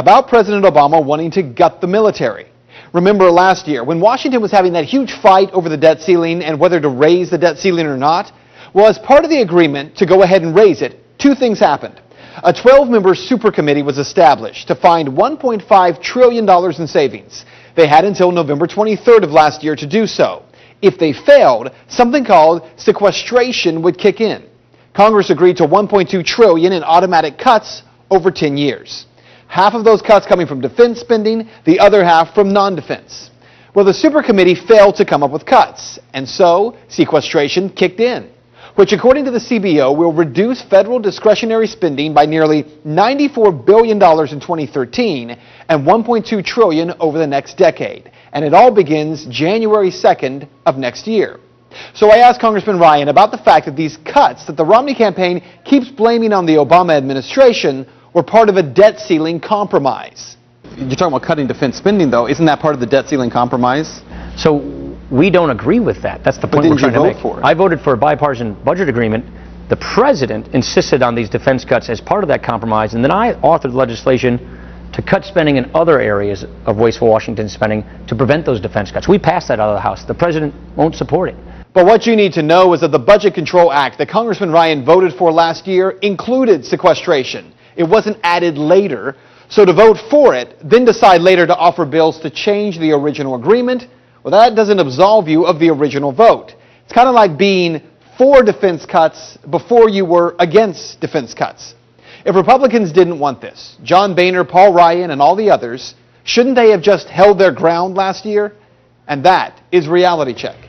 about President Obama wanting to gut the military. Remember last year when Washington was having that huge fight over the debt ceiling and whether to raise the debt ceiling or not? Well, as part of the agreement to go ahead and raise it, two things happened. A 12-member super committee was established to find $1.5 trillion in savings. They had until November 23rd of last year to do so. If they failed, something called sequestration would kick in. Congress agreed to $1.2 trillion in automatic cuts over 10 years. Half of those cuts coming from defense spending, the other half from non-defense. Well, the super committee failed to come up with cuts, and so sequestration kicked in, which according to the CBO will reduce federal discretionary spending by nearly $94 billion in 2013 and $1.2 trillion over the next decade. And it all begins January 2nd of next year. So I asked Congressman Ryan about the fact that these cuts that the Romney campaign keeps blaming on the Obama administration were part of a debt ceiling compromise. You're talking about cutting defense spending, though. Isn't that part of the debt ceiling compromise? So we don't agree with that. That's the point we're trying to make. I voted for a bipartisan budget agreement. The president insisted on these defense cuts as part of that compromise, and then I authored legislation to cut spending in other areas of wasteful Washington spending to prevent those defense cuts. We passed that out of the House. The president won't support it. But what you need to know is that the Budget Control Act that Congressman Ryan voted for last year included sequestration. It wasn't added later. So to vote for it, then decide later to offer bills to change the original agreement, well, that doesn't absolve you of the original vote. It's kind of like being for defense cuts before you were against defense cuts. If Republicans didn't want this, John Boehner, Paul Ryan, and all the others, shouldn't they have just held their ground last year? And that is Reality Check.